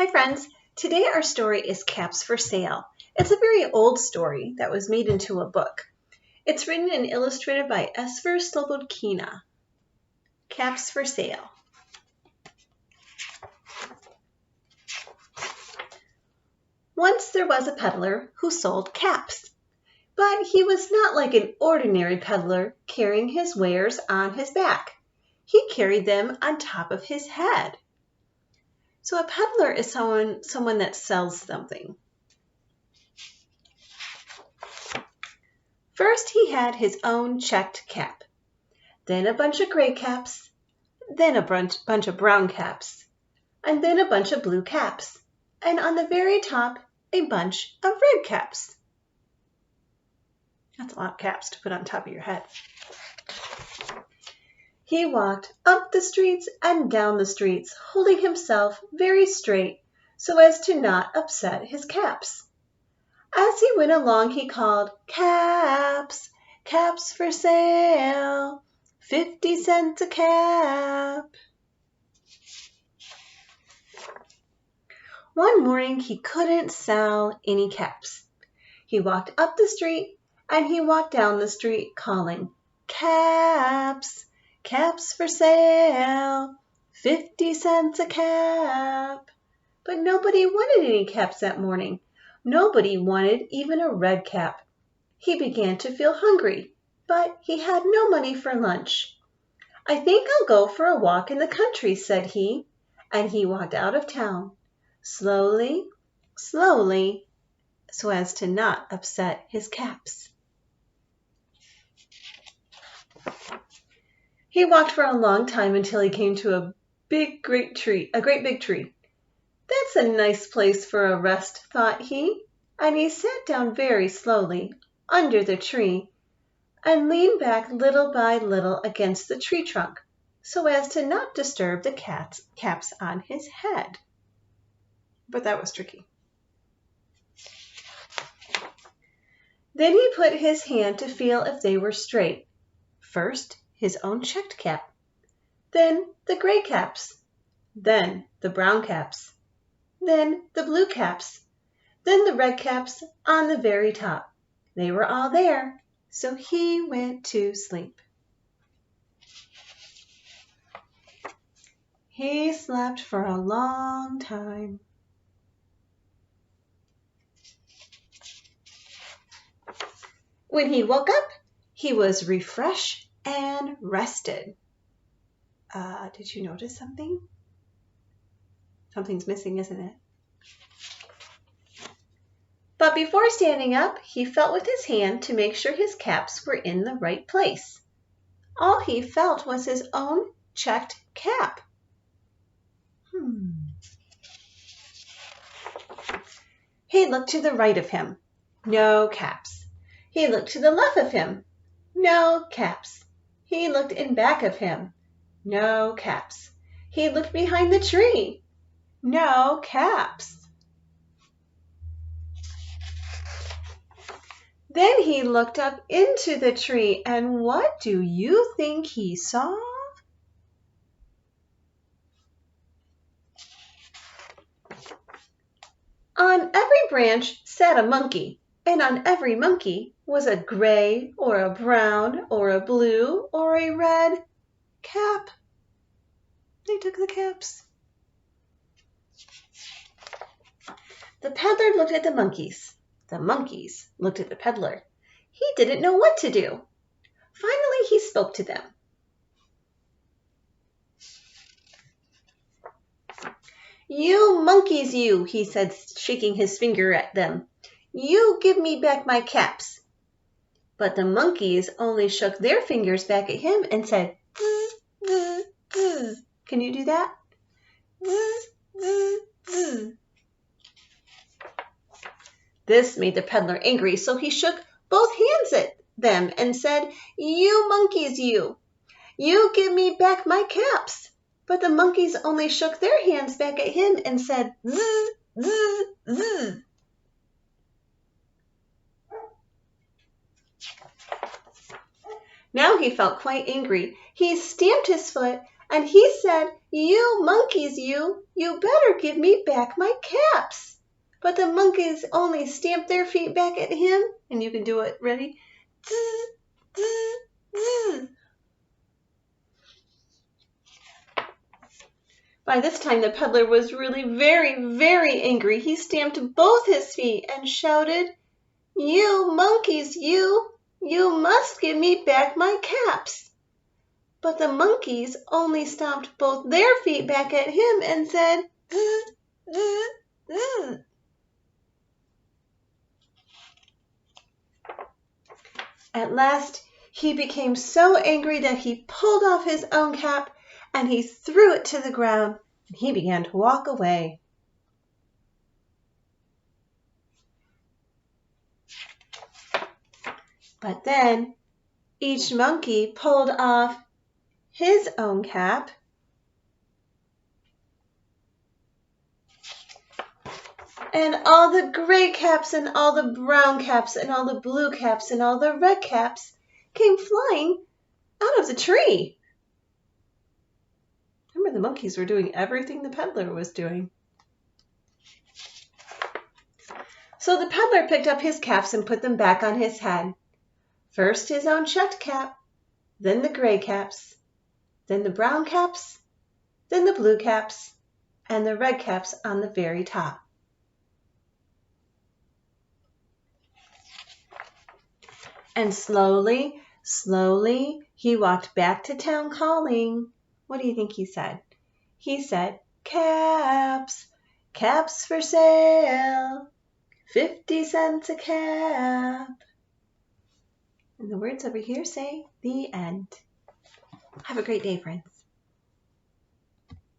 Hi friends, today our story is Caps for Sale. It's a very old story that was made into a book. It's written and illustrated by Esfer Slobodkina. Caps for Sale. Once there was a peddler who sold caps, but he was not like an ordinary peddler carrying his wares on his back. He carried them on top of his head. So a peddler is someone that sells something. First he had his own checked cap, then a bunch of gray caps, then a bunch of brown caps, and then a bunch of blue caps, and on the very top, a bunch of red caps. That's a lot of caps to put on top of your head. He walked up the streets and down the streets, holding himself very straight so as to not upset his caps. As he went along, he called, "Caps, caps for sale, 50 cents a cap." One morning, he couldn't sell any caps. He walked up the street and he walked down the street calling, "Caps, caps for sale, 50 cents a cap." But nobody wanted any caps that morning. Nobody wanted even a red cap. He began to feel hungry, but he had no money for lunch. "I think I'll go for a walk in the country," said he, and he walked out of town, slowly, slowly, so as to not upset his caps. He walked for a long time until he came to a great big tree. "That's a nice place for a rest," thought he, and he sat down very slowly under the tree and leaned back little by little against the tree trunk so as to not disturb the caps on his head. But that was tricky. Then he put his hand to feel if they were straight. First, his own checked cap, then the gray caps, then the brown caps, then the blue caps, then the red caps on the very top. They were all there, so he went to sleep. He slept for a long time. When he woke up, he was refreshed and rested. Did you notice something? Something's missing, isn't it? But before standing up, he felt with his hand to make sure his caps were in the right place. All he felt was his own checked cap. He looked to the right of him. No caps. He looked to the left of him. No caps. He looked in back of him. No caps. He looked behind the tree. No caps. Then he looked up into the tree, and what do you think he saw? On every branch sat a monkey, and on every monkey was a gray or a brown or a blue or a red cap. They took the caps. The peddler looked at the monkeys. The monkeys looked at the peddler. He didn't know what to do. Finally, he spoke to them. "You monkeys, you," he said, shaking his finger at them. "You give me back my caps." But the monkeys only shook their fingers back at him and said, "Zzz, zzz, zzz." Can you do that? Zzz, zzz, zzz. This made the peddler angry, so he shook both hands at them and said, "You monkeys, you give me back my caps." But the monkeys only shook their hands back at him and said, "Zzz, zzz, zzz." Now he felt quite angry. He stamped his foot and he said, "You monkeys, you better give me back my caps." But the monkeys only stamped their feet back at him, and you can do it. Ready? Zzz, zzz, zzz. By this time, the peddler was really very, very angry. He stamped both his feet and shouted, "You monkeys, you must give me back my caps." But the monkeys only stomped both their feet back at him and said, "Zzz, zzz, zzz." At last, he became so angry that he pulled off his own cap and he threw it to the ground, and he began to walk away. But then each monkey pulled off his own cap, and all the gray caps and all the brown caps and all the blue caps and all the red caps came flying out of the tree. Remember, the monkeys were doing everything the peddler was doing. So the peddler picked up his caps and put them back on his head. First his own checked cap, then the gray caps, then the brown caps, then the blue caps, and the red caps on the very top. And slowly, slowly, he walked back to town calling. What do you think he said? He said, "Caps, caps for sale, 50 cents a cap." And the words over here say, the end. Have a great day, friends.